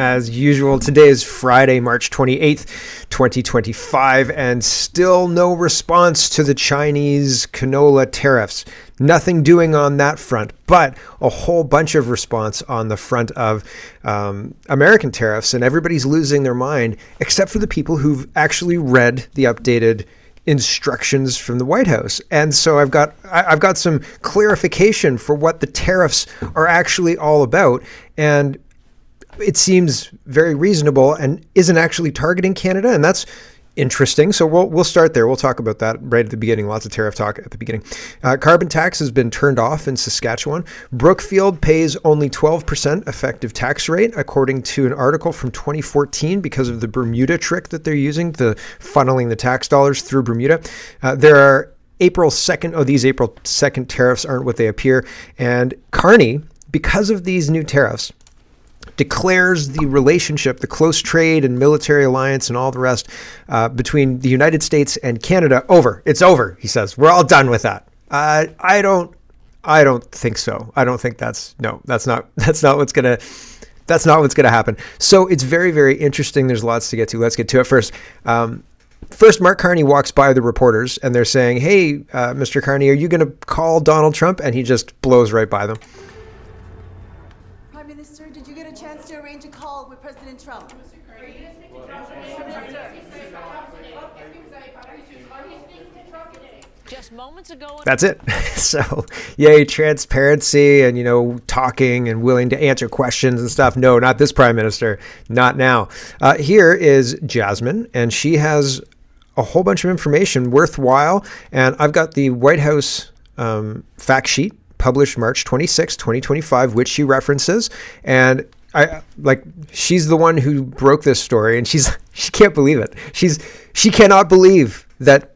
As usual, today is Friday, March 28th, 2025, and still no response to the Chinese canola tariffs. Nothing doing on that front, but a whole bunch of response on the front of American tariffs, and everybody's losing their mind, except for the people who've actually read the updated instructions from the White House. And so I've got some clarification for what the tariffs are actually all about, and it seems very reasonable and isn't actually targeting Canada, and that's interesting. So we'll start there. We'll talk about that right at the beginning. Lots of tariff talk at the beginning. Carbon tax has been turned off in Saskatchewan. Brookfield pays only 12% effective tax rate, according to an article from 2014, because of the Bermuda trick that they're using, the funneling the tax dollars through Bermuda. There are April 2nd. These April 2nd tariffs aren't what they appear. And Carney, because of these new tariffs, declares the relationship, the close trade and military alliance and all the rest between the United States and Canada over. It's over, he says. We're all done with that. I don't think so. I don't think that's not what's gonna happen. So it's very, very interesting. There's lots to get to. Let's get to it first. First, Mark Carney walks by the reporters and they're saying, "Hey, Mr. Carney, are you going to call Donald Trump?" And he just blows right by them. Minister, did you get a chance to arrange a call with President Trump? Just moments ago. That's it. So, yay, transparency and, talking and willing to answer questions and stuff. No, not this prime minister. Not now. Here is Jasmine, and she has a whole bunch of information worthwhile. And I've got the White House fact sheet, published March 26, 2025, which she references. And she's the one who broke this story, and she can't believe it. She cannot believe that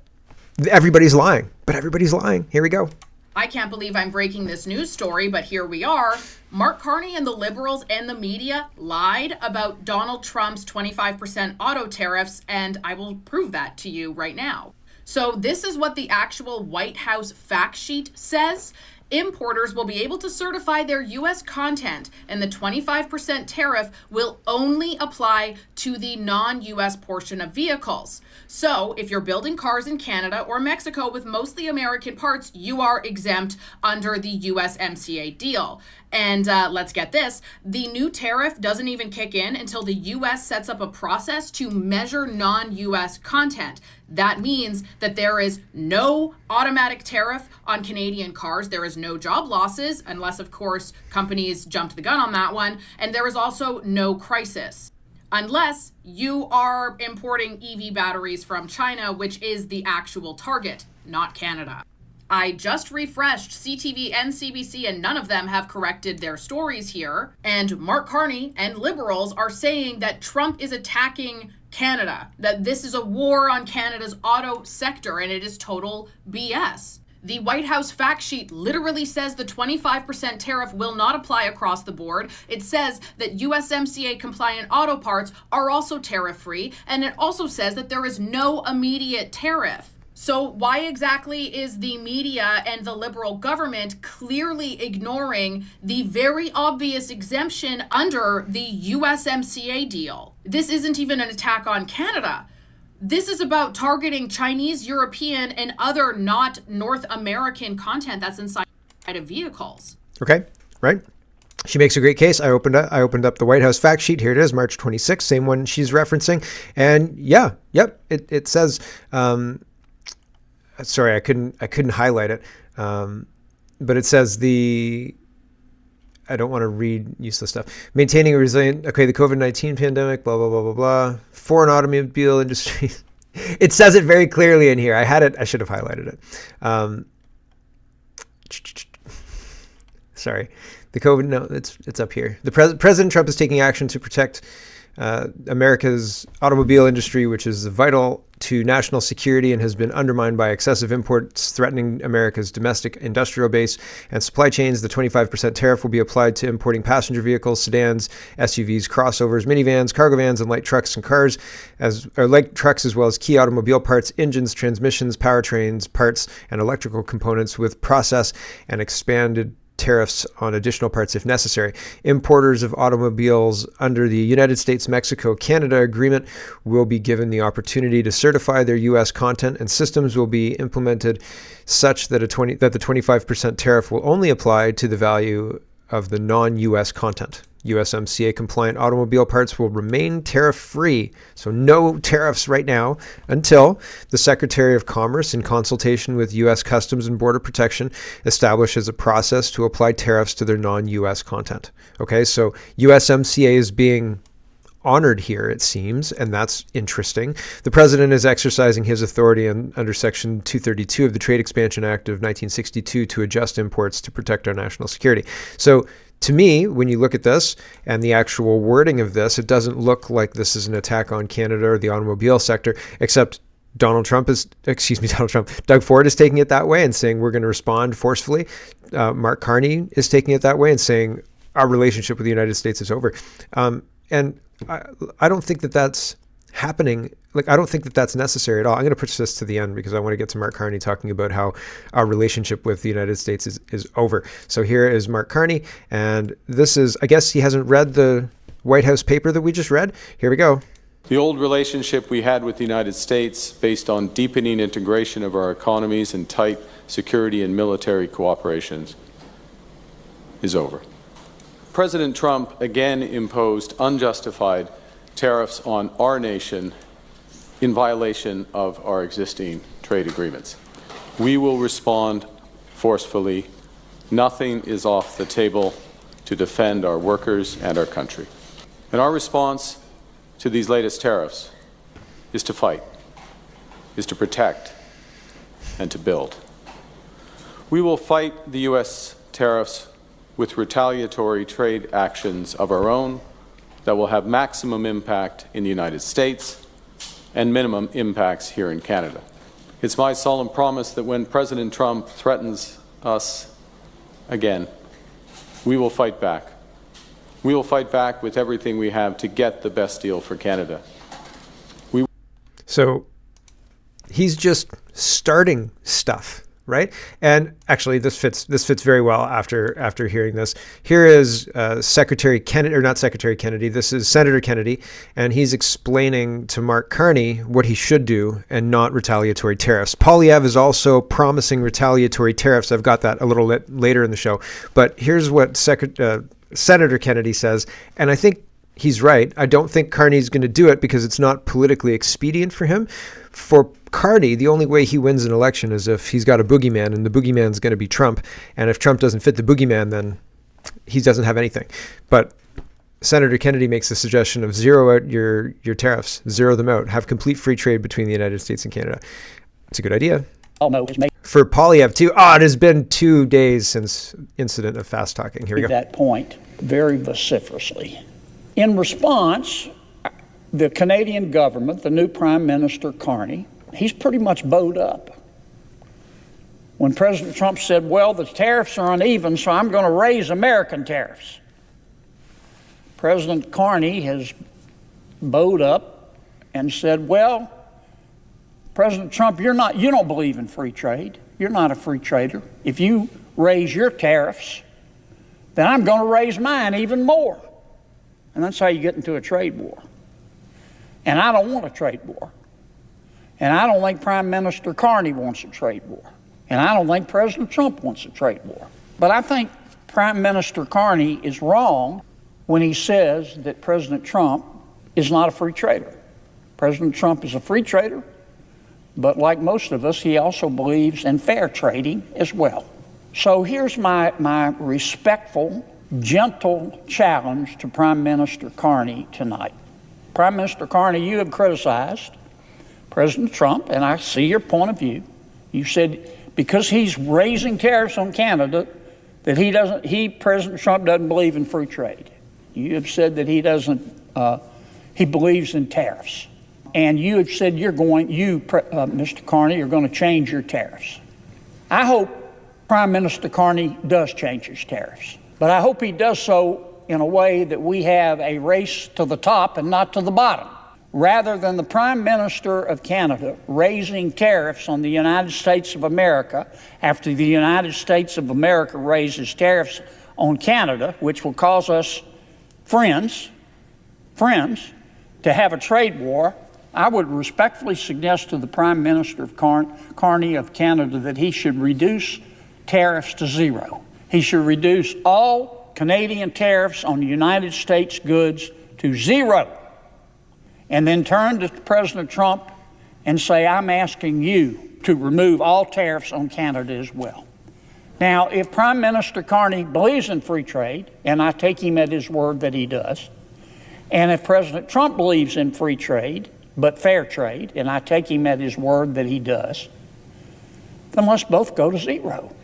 everybody's lying, but everybody's lying. Here we go. I can't believe I'm breaking this news story, but here we are. Mark Carney and the Liberals and the media lied about Donald Trump's 25% auto tariffs, and I will prove that to you right now. So this is what the actual White House fact sheet says. Importers will be able to certify their U.S. content, and the 25% tariff will only apply to the non-U.S. portion of vehicles. So if you're building cars in Canada or Mexico with mostly American parts, you are exempt under the USMCA deal. And let's get this, the new tariff doesn't even kick in until the U.S. sets up a process to measure non-U.S. content. That means that there is no automatic tariff on Canadian cars. There is no job losses, unless, of course, companies jumped the gun on that one. And there is also no crisis, unless you are importing EV batteries from China, which is the actual target, not Canada. I just refreshed CTV and CBC, and none of them have corrected their stories here. And Mark Carney and Liberals are saying that Trump is attacking Canada, that this is a war on Canada's auto sector, and it is total BS. The White House fact sheet literally says the 25% tariff will not apply across the board. It says that USMCA compliant auto parts are also tariff free, and it also says that there is no immediate tariff. So why exactly is the media and the Liberal government clearly ignoring the very obvious exemption under the USMCA deal? This isn't even an attack on Canada. This is about targeting Chinese, European, and other not North American content that's inside of vehicles. Okay, right. She makes a great case. I opened up the White House fact sheet. Here it is, March 26th, same one she's referencing. And it says... sorry, I couldn't highlight it, but it says I don't want to read useless stuff. Maintaining a resilient, the COVID-19 pandemic, blah, blah, blah, blah, blah. Foreign automobile industry. It says it very clearly in here. I should have highlighted it. Sorry. The COVID, no, it's up here. President Trump is taking action to protect America's automobile industry, which is vital to national security and has been undermined by excessive imports threatening America's domestic industrial base and supply chains. The 25% tariff will be applied to importing passenger vehicles, sedans, SUVs, crossovers, minivans, cargo vans, and light trucks and cars, as well as key automobile parts, engines, transmissions, powertrains, parts, and electrical components with process and expanded tariffs on additional parts if necessary. Importers of automobiles under the United States-Mexico-Canada agreement will be given the opportunity to certify their U.S. content, and systems will be implemented such that the 25% tariff will only apply to the value of the non-U.S. content. USMCA-compliant automobile parts will remain tariff-free, so no tariffs right now until the Secretary of Commerce, in consultation with U.S. Customs and Border Protection, establishes a process to apply tariffs to their non-U.S. content. Okay, so USMCA is being honored here, it seems, and that's interesting. The president is exercising his authority under Section 232 of the Trade Expansion Act of 1962 to adjust imports to protect our national security. So to me, when you look at this and the actual wording of this, it doesn't look like this is an attack on Canada or the automobile sector, except Doug Ford is taking it that way and saying we're going to respond forcefully. Mark Carney is taking it that way and saying our relationship with the United States is over. And I don't think that that's happening. Like, I don't think that that's necessary at all. I'm going to push this to the end because I want to get to Mark Carney talking about how our relationship with the United States is over. So here is Mark Carney, and this is, I guess he hasn't read the White House paper that we just read. Here we go. The old relationship we had with the United States, based on deepening integration of our economies and tight security and military cooperations, is over. President Trump again imposed unjustified tariffs on our nation in violation of our existing trade agreements. We will respond forcefully. Nothing is off the table to defend our workers and our country. And our response to these latest tariffs is to fight, is to protect, and to build. We will fight the U.S. tariffs with retaliatory trade actions of our own that will have maximum impact in the United States and minimum impacts here in Canada. It's my solemn promise that when President Trump threatens us again, we will fight back. We will fight back with everything we have to get the best deal for Canada. So he's just starting stuff, right? And actually, this fits very well after hearing this. Here is Secretary Kennedy, or not Secretary Kennedy. This is Senator Kennedy, and he's explaining to Mark Carney what he should do and not retaliatory tariffs. Poilievre is also promising retaliatory tariffs. I've got that a little later in the show, but here's what Senator Kennedy says, and I think he's right. I don't think Carney's going to do it because it's not politically expedient for him. For Carney, the only way he wins an election is if he's got a boogeyman, and the boogeyman's going to be Trump. And if Trump doesn't fit the boogeyman, then he doesn't have anything. But Senator Kennedy makes the suggestion of zero out your tariffs, zero them out, have complete free trade between the United States and Canada. It's a good idea. For Poilievre, too. It has been 2 days since incident of fast talking. Here we go. That point very vociferously. In response, the Canadian government, the new Prime Minister Carney, he's pretty much bowed up. When President Trump said, well, the tariffs are uneven, so I'm going to raise American tariffs. President Carney has bowed up and said, well, President Trump, you don't believe in free trade. You're not a free trader. If you raise your tariffs, then I'm going to raise mine even more. And that's how you get into a trade war. And I don't want a trade war. And I don't think Prime Minister Carney wants a trade war. And I don't think President Trump wants a trade war. But I think Prime Minister Carney is wrong when he says that President Trump is not a free trader. President Trump is a free trader, but like most of us, he also believes in fair trading as well. So here's my respectful, gentle challenge to Prime Minister Carney tonight. Prime Minister Carney, you have criticized President Trump, and I see your point of view. You said because he's raising tariffs on Canada, that President Trump doesn't believe in free trade. You have said that he believes in tariffs. And you have said Mr. Carney, you're going to change your tariffs. I hope Prime Minister Carney does change his tariffs. But I hope he does so in a way that we have a race to the top and not to the bottom. rather than the Prime Minister of Canada raising tariffs on the United States of America after the United States of America raises tariffs on Canada, which will cause us friends to have a trade war, I would respectfully suggest to the Prime Minister of Carney of Canada that he should reduce tariffs to zero. He should reduce all Canadian tariffs on United States goods to zero, and then turn to President Trump and say, I'm asking you to remove all tariffs on Canada as well. Now, if Prime Minister Carney believes in free trade, and I take him at his word that he does, and if President Trump believes in free trade, but fair trade, and I take him at his word that he does, then let's both go to zero.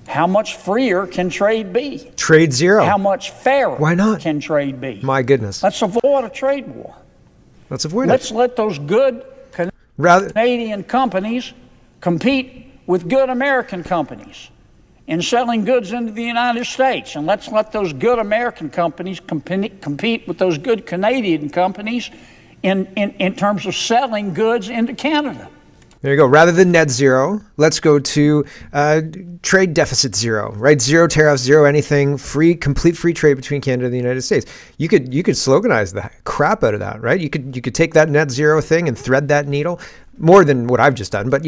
How much freer can trade be? Trade zero. How much fairer Why not? can trade be? My goodness. Let's avoid a trade war. Let's avoid Let's it. let those good Canadian companies compete with good American companies in selling goods into the United States. And let's let those good American companies compete with those good Canadian companies in terms of selling goods into Canada. There you go. Rather than net zero, let's go to trade deficit zero, right? Zero tariffs, zero anything, complete free trade between Canada and the United States. You could sloganize the crap out of that, right? You could take that net zero thing and thread that needle more than what I've just done, but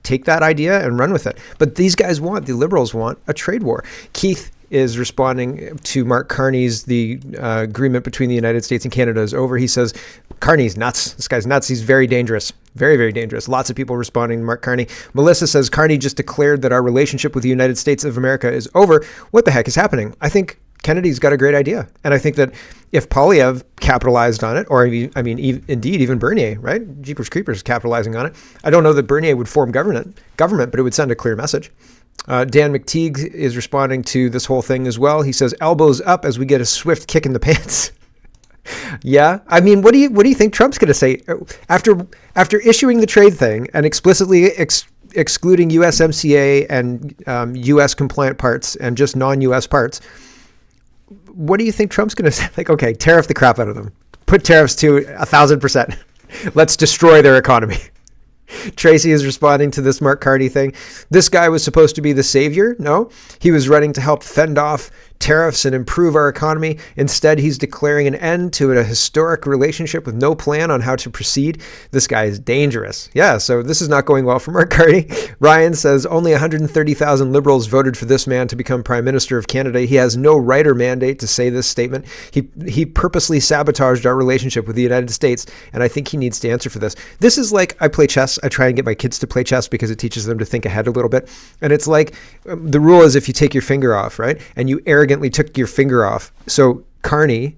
take that idea and run with it. But these guys the liberals want a trade war. Keith is responding to Mark Carney's the agreement between the United States and Canada is over. He says, Carney's nuts. This guy's nuts. He's very dangerous. Very, very dangerous. Lots of people responding to Mark Carney. Melissa says, Carney just declared that our relationship with the United States of America is over. What the heck is happening? I think Kennedy's got a great idea. And I think that if Polyev capitalized on it, or indeed, even Bernier, right? Jeepers Creepers capitalizing on it. I don't know that Bernier would form government, but it would send a clear message. Dan McTeague is responding to this whole thing as well. He says, elbows up as we get a swift kick in the pants. Yeah. I mean, what do you think Trump's going to say after issuing the trade thing and explicitly excluding USMCA and US compliant parts and just non-US parts? What do you think Trump's going to say? Like, okay, tariff the crap out of them. Put tariffs to 1,000%. Let's destroy their economy. Tracy is responding to this Mark Carney thing. This guy was supposed to be the savior. No, he was running to help fend off tariffs and improve our economy. Instead, he's declaring an end to a historic relationship with no plan on how to proceed. This guy is dangerous. Yeah, so this is not going well for Mark Carney. Ryan says only 130,000 Liberals voted for this man to become Prime Minister of Canada. He has no right or mandate to say this statement. He purposely sabotaged our relationship with the United States, and I think he needs to answer for this. This is like, I play chess. I try and get my kids to play chess because it teaches them to think ahead a little bit. And it's like, the rule is if you take your finger off, right? And you arrogantly took your finger off. So Carney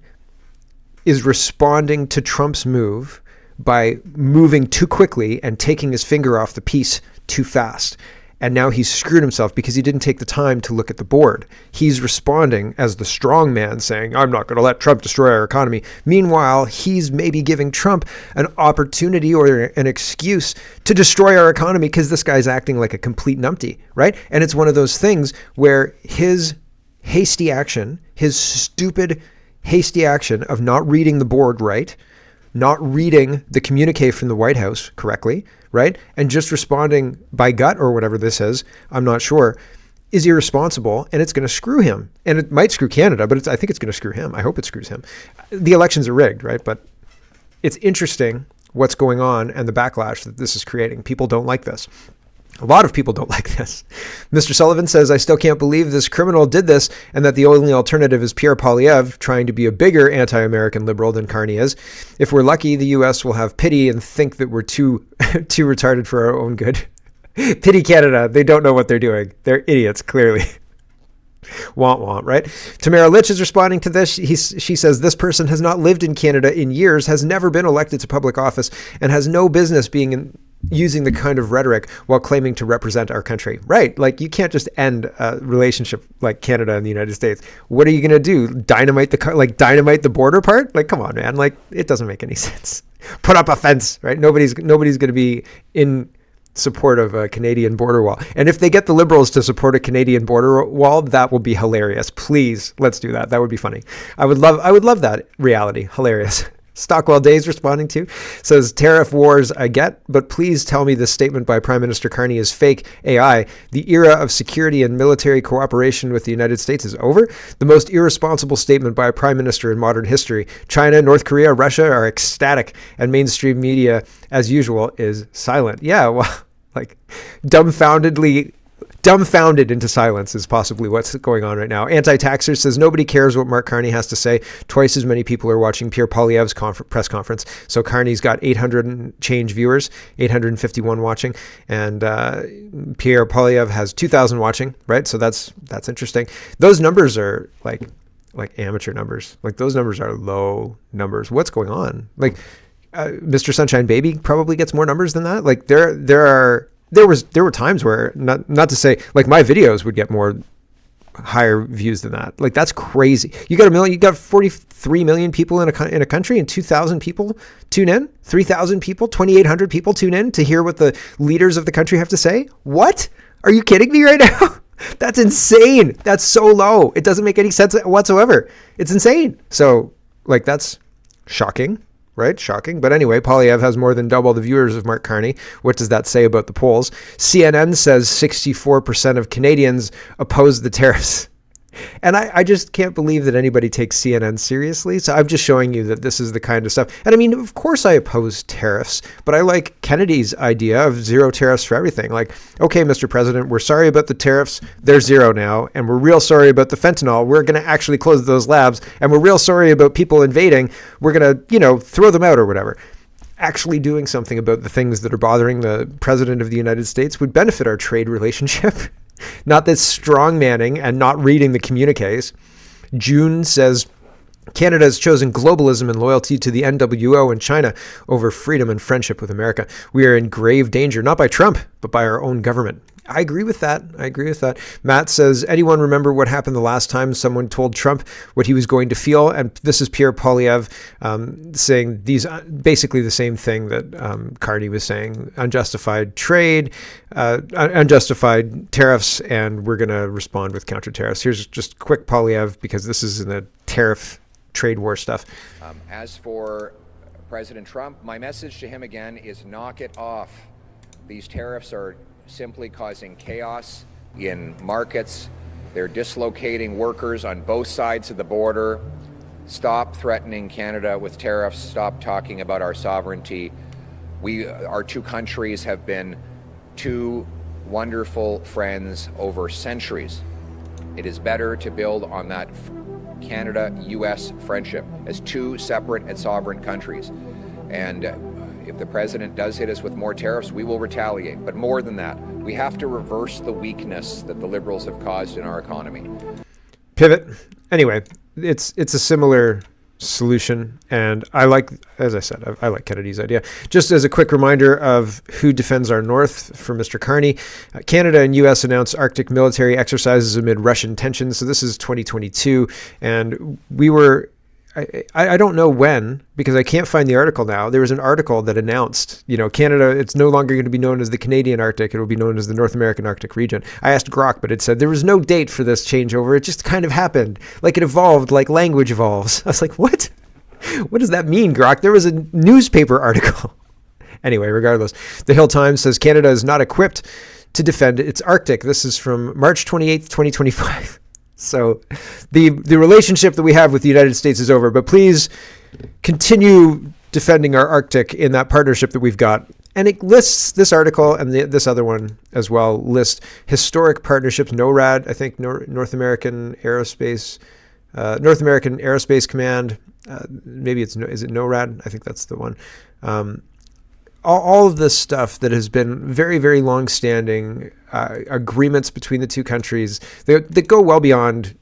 is responding to Trump's move by moving too quickly and taking his finger off the piece too fast. And now he's screwed himself because he didn't take the time to look at the board. He's responding as the strong man saying, I'm not going to let Trump destroy our economy. Meanwhile, he's maybe giving Trump an opportunity or an excuse to destroy our economy because this guy's acting like a complete numpty, right? And it's one of those things where his hasty action, his stupid hasty action of not reading the board right, not reading the communique from the White House correctly, right? And just responding by gut or whatever this is, I'm not sure, is irresponsible, and it's going to screw him. And it might screw Canada, but I think it's going to screw him. I hope it screws him. The elections are rigged, right? But it's interesting what's going on and the backlash that this is creating. People don't like this. A lot of people don't like this. Mr. Sullivan says, I still can't believe this criminal did this and that the only alternative is Pierre Poilievre trying to be a bigger anti-American liberal than Carney is. If we're lucky, the U.S. will have pity and think that we're too retarded for our own good. Pity Canada. They don't know what they're doing. They're idiots, clearly. Want, right? Tamara Litch is responding to this. She says, this person has not lived in Canada in years, has never been elected to public office, and has no business being using the kind of rhetoric while claiming to represent our country. Right. Like, you can't just end a relationship like Canada and the United States. What are you going to do? Dynamite the border part? Like, come on, man. Like, it doesn't make any sense. Put up a fence, right? Nobody's going to be in support of a Canadian border wall. And if they get the Liberals to support a Canadian border wall, that will be hilarious. Please, let's do that. That would be funny. I would love that reality. Hilarious. Stockwell Day's responding to says, tariff wars I get, but please tell me this statement by Prime Minister Carney is fake AI. The era of security and military cooperation with the United States is over. The most irresponsible statement by a prime minister in modern history. China, North Korea, Russia are ecstatic, and mainstream media, as usual, is silent. Yeah, well, like dumbfounded into silence is possibly what's going on right now. Anti-Taxer says nobody cares what Mark Carney has to say. Twice as many people are watching Pierre Poilievre's press conference. So Carney's got 800 and change viewers, 851 watching, and Pierre Poilievre has 2,000 watching. Right, so that's interesting. Those numbers are like amateur numbers. Like those numbers are low numbers. What's going on? Like Mr. Sunshine Baby probably gets more numbers than that. Like there were times where not to say like my videos would get more higher views than that. Like that's crazy. You got 43 million people in a country and 2,000 people tune in, 3,000 people, 2,800 people tune in to hear what the leaders of the country have to say. What? Are you kidding me right now? That's insane. That's so low. It doesn't make any sense whatsoever. It's insane. So like that's shocking. Right? Shocking. But anyway, Poilievre has more than double the viewers of Mark Carney. What does that say about the polls? CNN says 64% of Canadians oppose the tariffs. And I just can't believe that anybody takes CNN seriously. So I'm just showing you that this is the kind of stuff. And I mean, of course I oppose tariffs, but I like Kennedy's idea of zero tariffs for everything. Like, okay, Mr. President, we're sorry about the tariffs. They're zero now. And we're real sorry about the fentanyl. We're going to actually close those labs. And we're real sorry about people invading. We're going to, throw them out or whatever. Actually doing something about the things that are bothering the President of the United States would benefit our trade relationship. Not this strong manning and not reading the communiques. June says Canada has chosen globalism and loyalty to the NWO and China over freedom and friendship with America. We are in grave danger, not by Trump, but by our own government. I agree with that. Matt says, anyone remember what happened the last time someone told Trump what he was going to feel? And this is Pierre Poilievre saying these basically the same thing that Carney was saying: unjustified trade, unjustified tariffs, and we're going to respond with counter tariffs. Here's just quick Poilievre, because this is in the tariff trade war stuff. As for President Trump, my message to him again is knock it off. These tariffs are simply causing chaos in markets. They're dislocating workers on both sides of the border. Stop threatening Canada with tariffs. Stop talking about our sovereignty. Our two countries have been two wonderful friends over centuries. It is better to build on that Canada-U.S. friendship as two separate and sovereign countries. And if the president does hit us with more tariffs, we will retaliate. But more than that, we have to reverse the weakness that the Liberals have caused in our economy. Pivot. Anyway, it's a similar solution, and I like, as I said, I like Kennedy's idea. Just as a quick reminder of who defends our north for Mr. Carney, Canada and U.S. announced Arctic military exercises amid Russian tensions. So this is 2022, and we were I don't know when, because I can't find the article now. There was an article that announced, Canada, it's no longer going to be known as the Canadian Arctic. It will be known as the North American Arctic region. I asked Grok, but it said there was no date for this changeover. It just kind of happened. Like it evolved, like language evolves. I was like, what? What does that mean, Grok? There was a newspaper article. Anyway, regardless, the Hill Times says Canada is not equipped to defend its Arctic. This is from March 28th, 2025. So the relationship that we have with the United States is over, but please continue defending our Arctic in that partnership that we've got. And it lists, this article and this other one as well, list historic partnerships, NORAD, I think North American Aerospace Command, maybe is it NORAD? I think that's the one. All of this stuff that has been very, very long-standing agreements between the two countries that go well beyond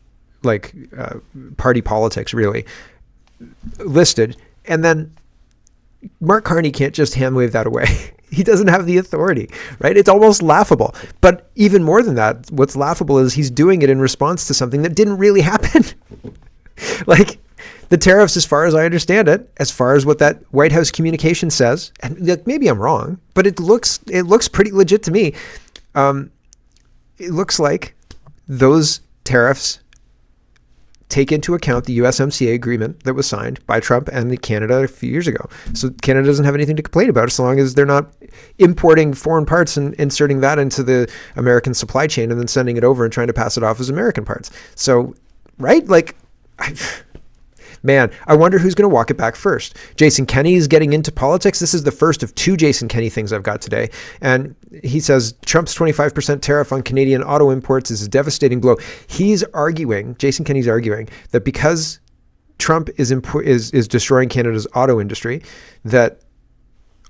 party politics, really, listed. And then Mark Carney can't just hand-wave that away. He doesn't have the authority, right? It's almost laughable. But even more than that, what's laughable is he's doing it in response to something that didn't really happen. The tariffs, as far as I understand it, as far as what that White House communication says, and maybe I'm wrong, but it looks pretty legit to me. It looks like those tariffs take into account the USMCA agreement that was signed by Trump and Canada a few years ago. So Canada doesn't have anything to complain about as long as they're not importing foreign parts and inserting that into the American supply chain and then sending it over and trying to pass it off as American parts. So, right? Like, man, I wonder who's going to walk it back first. Jason Kenney is getting into politics. This is the first of two Jason Kenney things I've got today. And he says Trump's 25% tariff on Canadian auto imports is a devastating blow. Jason Kenney's arguing that because Trump is destroying Canada's auto industry, that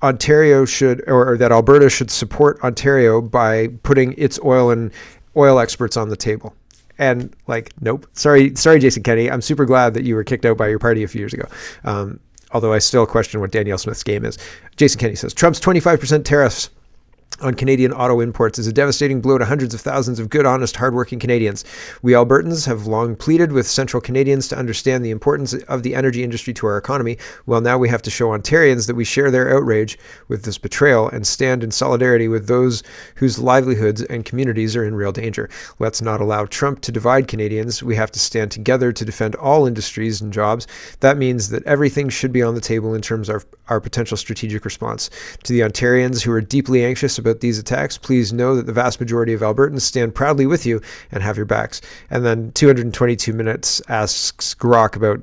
Ontario should, or that Alberta should support Ontario by putting its oil experts on the table. And like, nope. Sorry, Jason Kenney. I'm super glad that you were kicked out by your party a few years ago. Although I still question what Danielle Smith's game is. Jason Kenney says, Trump's 25% tariffs on Canadian auto imports is a devastating blow to hundreds of thousands of good, honest, hardworking Canadians. We Albertans have long pleaded with Central Canadians to understand the importance of the energy industry to our economy. Well, now we have to show Ontarians that we share their outrage with this betrayal and stand in solidarity with those whose livelihoods and communities are in real danger. Let's not allow Trump to divide Canadians. We have to stand together to defend all industries and jobs. That means that everything should be on the table in terms of our potential strategic response. To the Ontarians who are deeply anxious about these attacks, please know that the vast majority of Albertans stand proudly with you and have your backs. And then 222 minutes asks Grok about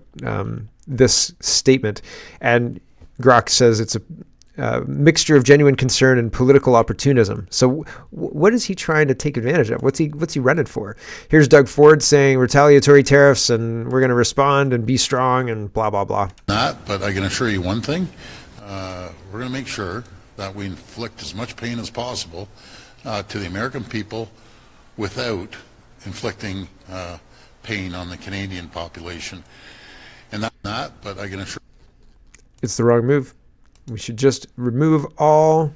this statement. And Grok says it's a mixture of genuine concern and political opportunism. So what is he trying to take advantage of? What's he running for? Here's Doug Ford saying retaliatory tariffs and we're going to respond and be strong and blah, blah, blah. But I can assure you one thing. We're going to make sure that we inflict as much pain as possible to the American people without inflicting pain on the Canadian population. And but I can assure it's the wrong move. We should just remove all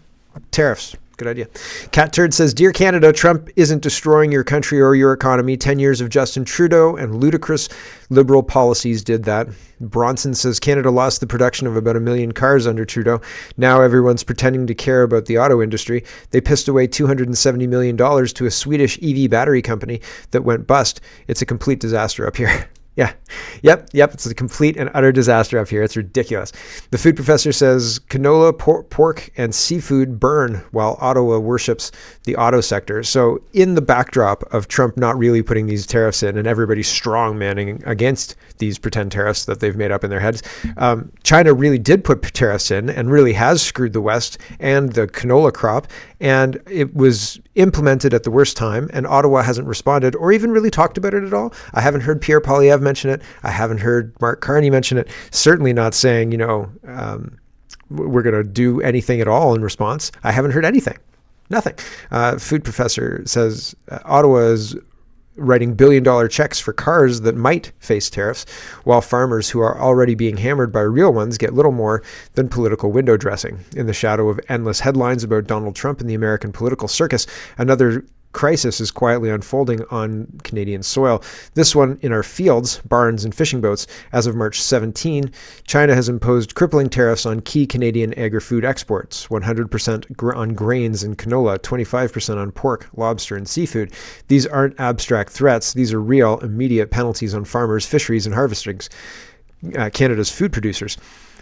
tariffs. Good idea. Cat Turd says, Dear Canada, Trump isn't destroying your country or your economy. 10 years of Justin Trudeau and ludicrous liberal policies did that. Bronson says, Canada lost the production of about 1 million cars under Trudeau. Now everyone's pretending to care about the auto industry. They pissed away $270 million to a Swedish EV battery company that went bust. It's a complete disaster up here. Yeah. Yep. It's a complete and utter disaster up here. It's ridiculous. The food professor says canola, pork, and seafood burn while Ottawa worships the auto sector. So in the backdrop of Trump not really putting these tariffs in and everybody strong-manning against these pretend tariffs that they've made up in their heads, China really did put tariffs in and really has screwed the West and the canola crop. And it was implemented at the worst time, and Ottawa hasn't responded or even really talked about it at all. I haven't heard Pierre Poilievre mention it. I haven't heard Mark Carney mention it. Certainly not saying, we're going to do anything at all in response. I haven't heard anything. Nothing. Food professor says Ottawa is writing billion-dollar checks for cars that might face tariffs, while farmers who are already being hammered by real ones get little more than political window dressing. In the shadow of endless headlines about Donald Trump and the American political circus, another crisis is quietly unfolding on Canadian soil. This one in our fields, barns, and fishing boats. As of March 17, China has imposed crippling tariffs on key Canadian agri-food exports, 100% on grains and canola, 25% on pork, lobster, and seafood. These aren't abstract threats. These are real, immediate penalties on farmers, fisheries, and harvestings, Canada's food producers.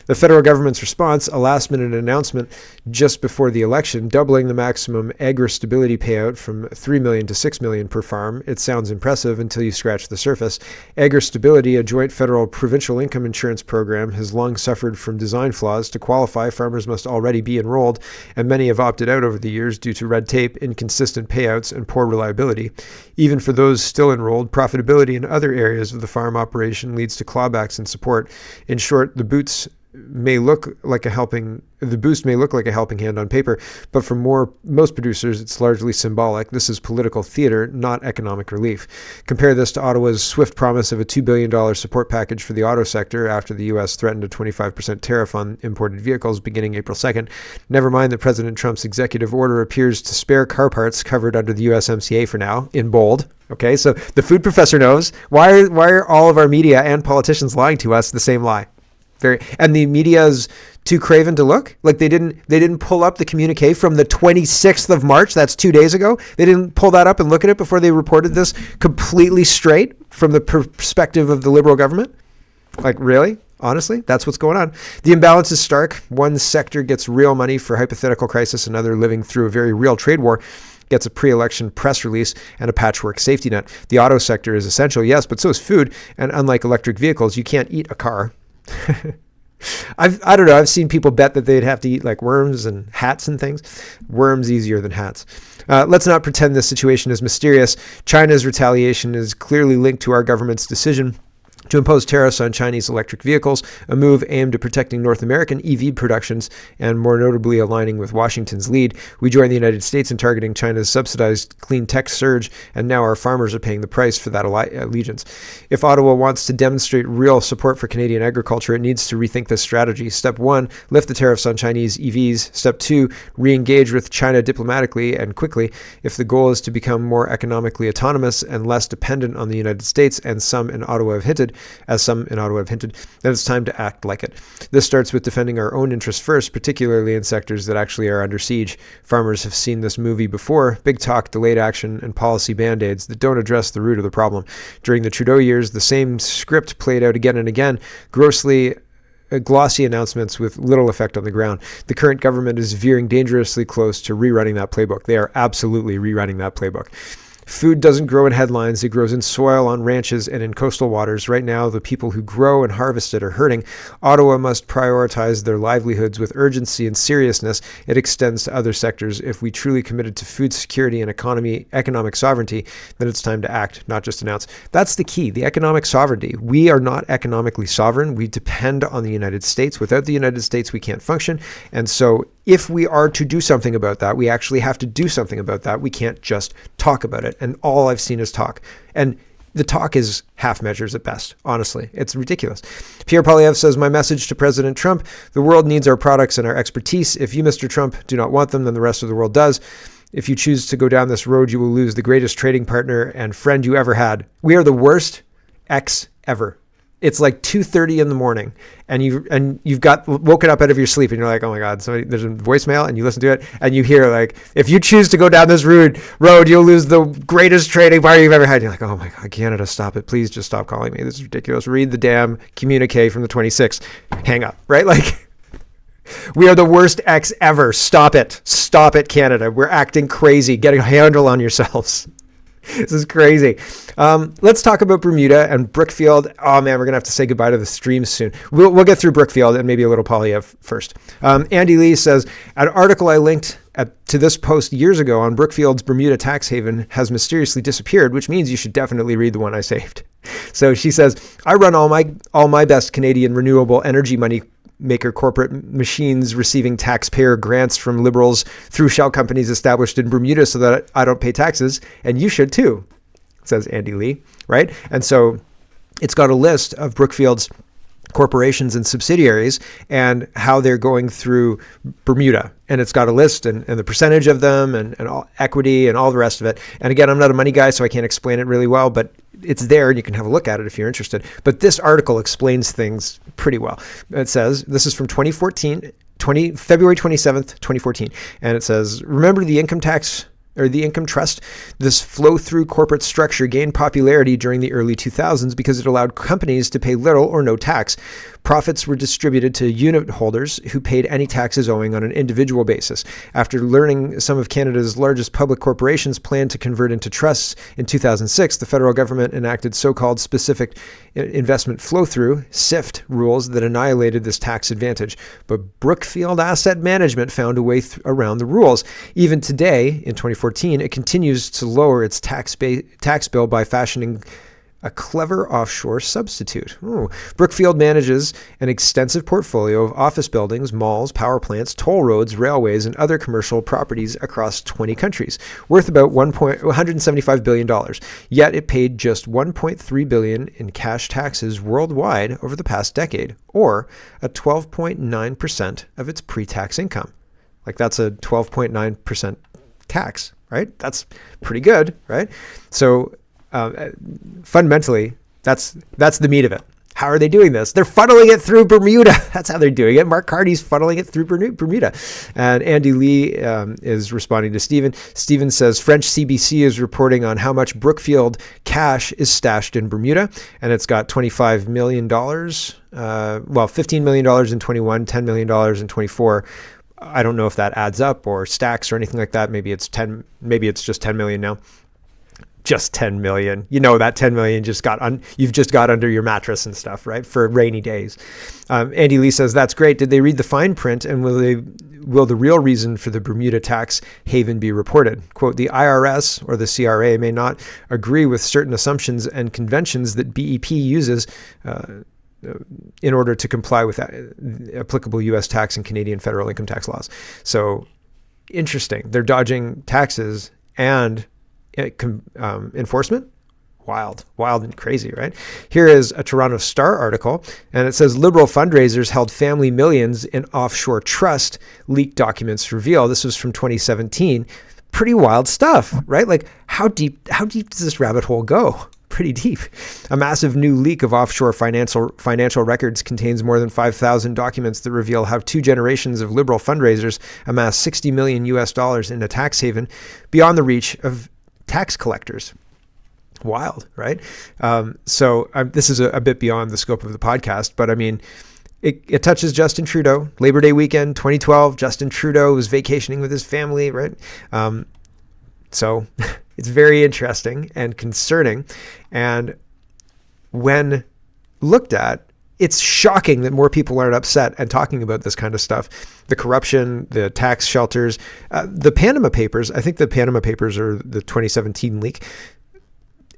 The federal government's response, a last-minute announcement just before the election, doubling the maximum agri-stability payout from $3 million to $6 million per farm. It sounds impressive until you scratch the surface. Agri-stability, a joint federal provincial income insurance program, has long suffered from design flaws. To qualify, farmers must already be enrolled, and many have opted out over the years due to red tape, inconsistent payouts, and poor reliability. Even for those still enrolled, profitability in other areas of the farm operation leads to clawbacks in support. In short, the boost may look like a helping hand on paper, but for most producers, it's largely symbolic. This is political theater, not economic relief. Compare this to Ottawa's swift promise of a $2 billion support package for the auto sector after the U.S. threatened a 25% tariff on imported vehicles beginning April 2nd. Never mind that President Trump's executive order appears to spare car parts covered under the USMCA for now, in bold. Okay, so the food professor knows. Why are all of our media and politicians lying to us the same lie? And the media's too craven to look. Like they didn't pull up the communique from the 26th of March. That's 2 days ago. They didn't pull that up and look at it before they reported this completely straight from the perspective of the Liberal government. Like, really? Honestly, that's what's going on. The imbalance is stark. One sector gets real money for hypothetical crisis, another living through a very real trade war gets a pre-election press release and a patchwork safety net. The auto sector is essential, yes, but so is food. And unlike electric vehicles, you can't eat a car. I don't know. I've seen people bet that they'd have to eat like worms and hats and things. Worms easier than hats. Let's not pretend this situation is mysterious. China's retaliation is clearly linked to our government's decision to impose tariffs on Chinese electric vehicles, a move aimed at protecting North American EV productions and more notably aligning with Washington's lead. We joined the United States in targeting China's subsidized clean tech surge, and now our farmers are paying the price for that allegiance. If Ottawa wants to demonstrate real support for Canadian agriculture, it needs to rethink this strategy. Step 1, lift the tariffs on Chinese EVs. Step 2, re-engage with China diplomatically and quickly. If the goal is to become more economically autonomous and less dependent on the United States, and some in Ottawa have hinted, then it's time to act like it. This starts with defending our own interests first, particularly in sectors that actually are under siege. Farmers have seen this movie before: big talk, delayed action, and policy band-aids that don't address the root of the problem. During the Trudeau years, the same script played out again and again, glossy announcements with little effect on the ground. The current government is veering dangerously close to rerunning that playbook. They are absolutely rerunning that playbook. Food doesn't grow in headlines. It grows in soil, on ranches, and in coastal waters. Right now, the people who grow and harvest it are hurting. Ottawa must prioritize their livelihoods with urgency and seriousness. It extends to other sectors. If we truly committed to food security and economic sovereignty, then it's time to act, not just announce. That's the key, the economic sovereignty. We are not economically sovereign. We depend on the United States. Without the United States, we can't function. And so if we are to do something about that, we actually have to do something about that. We can't just talk about it. And all I've seen is talk. And the talk is half measures at best. Honestly, it's ridiculous. Pierre Poilievre says, my message to President Trump: the world needs our products and our expertise. If you, Mr. Trump, do not want them, then the rest of the world does. If you choose to go down this road, you will lose the greatest trading partner and friend you ever had. We are the worst ex ever. It's like 2:30 in the morning, and you've got woken up out of your sleep, and you're like, oh my God, there's a voicemail, and you listen to it, and you hear like, if you choose to go down this road, you'll lose the greatest trading partner you've ever had. You're like, oh my God, Canada, stop it. Please just stop calling me. This is ridiculous. Read the damn communique from the 26th. Hang up, right? Like, we are the worst ex ever. Stop it. Stop it, Canada. We're acting crazy. Get a handle on yourselves. This is crazy. Let's talk about Bermuda and Brookfield. Oh man, we're gonna have to say goodbye to the streams soon. We'll get through Brookfield and maybe a little Poilievre first. Andy Lee says, an article I linked to this post years ago on Brookfield's Bermuda tax haven has mysteriously disappeared, which means you should definitely read the one I saved. So she says, I run all my best Canadian renewable energy money maker corporate machines receiving taxpayer grants from Liberals through shell companies established in Bermuda so that I don't pay taxes, and you should too, says Andy Lee, right? And so it's got a list of Brookfield's corporations and subsidiaries and how they're going through Bermuda. And it's got a list and the percentage of them and all equity and all the rest of it. And again, I'm not a money guy, so I can't explain it really well, but it's there and you can have a look at it if you're interested. But this article explains things pretty well. It says, this is from February 27th, 2014. And it says, remember the income tax or the income trust? This flow-through corporate structure gained popularity during the early 2000s because it allowed companies to pay little or no tax. Profits were distributed to unit holders who paid any taxes owing on an individual basis. After learning some of Canada's largest public corporations planned to convert into trusts in 2006, the federal government enacted so-called specific investment flow-through, SIFT, rules that annihilated this tax advantage. But Brookfield Asset Management found a way around the rules. Even today, in 2014, it continues to lower its tax bill by fashioning a clever offshore substitute. Ooh. Brookfield manages an extensive portfolio of office buildings, malls, power plants, toll roads, railways, and other commercial properties across 20 countries, worth about $175 billion. Yet it paid just $1.3 billion in cash taxes worldwide over the past decade, or a 12.9% of its pre-tax income. Like, that's a 12.9% tax, right? That's pretty good, right? So fundamentally, that's the meat of it. How are they doing this? They're funneling it through Bermuda. That's how they're doing it. Mark Carney's funneling it through Bermuda. And Andy Lee is responding to Stephen. Stephen says French CBC is reporting on how much Brookfield cash is stashed in Bermuda, and it's got $25 million. $15 million in 21, $10 million in 24. I don't know if that adds up or stacks or anything like that. Maybe it's 10. Maybe it's just 10 million now. Just 10 million. You know that 10 million you've just got under your mattress and stuff, right? For rainy days. Andy Lee says that's great. Did they read the fine print, and will the real reason for the Bermuda tax haven be reported? Quote, the IRS or the CRA may not agree with certain assumptions and conventions that BEP uses in order to comply with applicable U.S. tax and Canadian federal income tax laws. So interesting. They're dodging taxes and enforcement. Wild and crazy, right? Here is a Toronto Star article, and it says Liberal fundraisers held family millions in offshore trust, leaked documents reveal. This was from 2017. Pretty wild stuff, right? Like how deep does this rabbit hole go? Pretty deep. A massive new leak of offshore financial records contains more than 5,000 documents that reveal how 2 generations of Liberal fundraisers amassed $60 million in a tax haven beyond the reach of tax collectors. Wild, right? This is a bit beyond the scope of the podcast, but I mean, it touches Justin Trudeau. Labor Day weekend, 2012, Justin Trudeau was vacationing with his family, right? So it's very interesting and concerning. And when looked at, it's shocking that more people aren't upset and talking about this kind of stuff. The corruption, the tax shelters, the Panama Papers. I think the Panama Papers are the 2017 leak.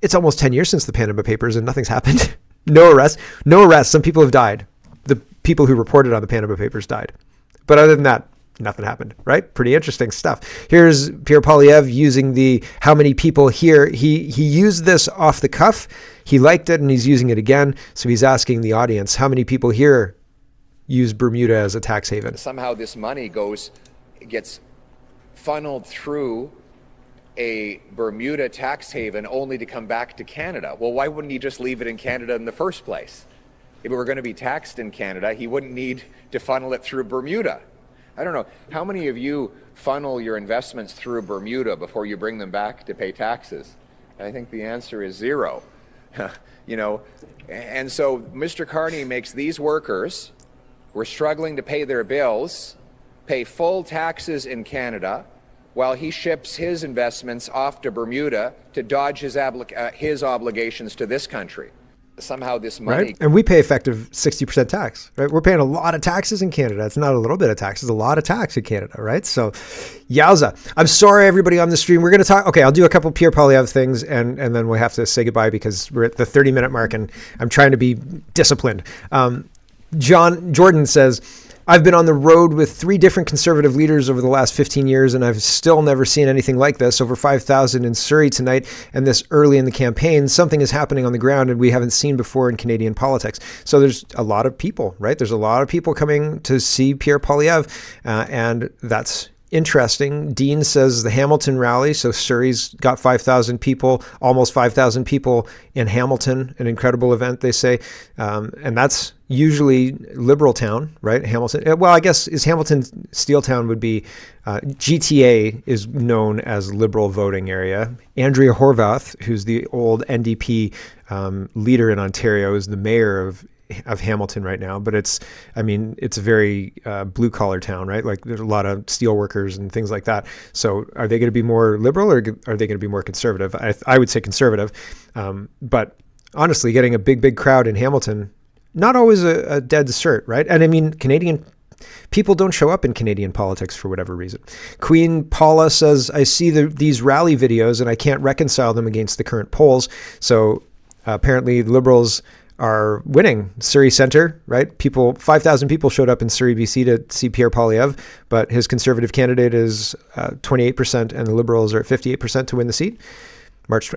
It's almost 10 years since the Panama Papers and nothing's happened. No arrests. Some people have died. The people who reported on the Panama Papers died. But other than that, nothing happened, right? Pretty interesting stuff. Here's Pierre Poilievre using the how many people here. He used this off the cuff. He liked it and he's using it again. So he's asking the audience, how many people here use Bermuda as a tax haven? Somehow this money gets funneled through a Bermuda tax haven only to come back to Canada. Well, why wouldn't he just leave it in Canada in the first place? If it were going to be taxed in Canada, he wouldn't need to funnel it through Bermuda. I don't know, how many of you funnel your investments through Bermuda before you bring them back to pay taxes? And I think the answer is 0. And so Mr. Carney makes these workers who are struggling to pay their bills pay full taxes in Canada while he ships his investments off to Bermuda to dodge his obligations to this country. Somehow this money... Right? And we pay effective 60% tax, right? We're paying a lot of taxes in Canada. It's not a little bit of tax. It's a lot of tax in Canada, right? So, yowza. I'm sorry, everybody on the stream. We're going to talk... Okay, I'll do a couple Pierre Poilievre things, and then we'll have to say goodbye because we're at the 30-minute mark, and I'm trying to be disciplined. Jordan says... I've been on the road with 3 different conservative leaders over the last 15 years, and I've still never seen anything like this. Over 5,000 in Surrey tonight, and this early in the campaign. Something is happening on the ground, and we haven't seen before in Canadian politics. So there's a lot of people, right? There's a lot of people coming to see Pierre Poilievre, and that's interesting. Dean says the Hamilton rally. So Surrey's got 5,000 people, almost 5,000 people in Hamilton, an incredible event, they say. And that's usually Liberal town, right? Hamilton. Well, I guess is Hamilton Steel Town would be, GTA is known as Liberal voting area. Andrea Horwath, who's the old NDP leader in Ontario, is the mayor of Hamilton right now, but it's a very blue collar town, right? Like there's a lot of steel workers and things like that. So are they going to be more liberal or are they going to be more conservative? I would say conservative. But honestly, getting a big crowd in Hamilton, not always a dead cert, right? And I mean, Canadian people don't show up in Canadian politics for whatever reason. Queen Paula says, I see these rally videos and I can't reconcile them against the current polls. So apparently the Liberals are winning. Surrey Centre, right? 5,000 people showed up in Surrey, BC to see Pierre Poilievre, but his Conservative candidate is 28% and the Liberals are at 58% to win the seat.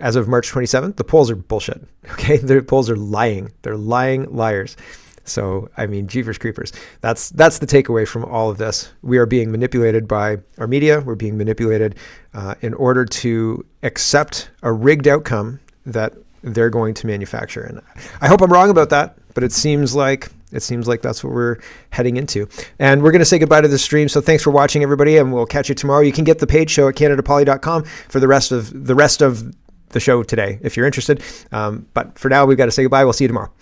As of March 27th, the polls are bullshit. Okay, the polls are lying. They're lying liars. So, I mean, jeepers creepers. That's the takeaway from all of this. We are being manipulated by our media. We're being manipulated in order to accept a rigged outcome that they're going to manufacture. And I hope I'm wrong about that, but it seems like that's what we're heading into. And we're going to say goodbye to the stream. So thanks for watching, everybody, and we'll catch you tomorrow. You can get the paid show at CanadaPoly.com for the rest of the show today if you're interested. But for now, we've got to say goodbye. We'll see you tomorrow.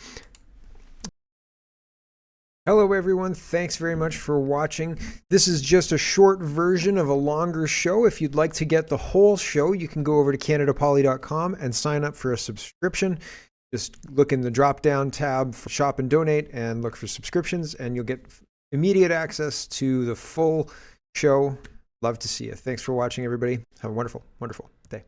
Hello, everyone. Thanks very much for watching. This is just a short version of a longer show. If you'd like to get the whole show, you can go over to CanadaPoly.com and sign up for a subscription. Just look in the drop-down tab for Shop and Donate and look for subscriptions, and you'll get immediate access to the full show. Love to see you. Thanks for watching, everybody. Have a wonderful, wonderful day.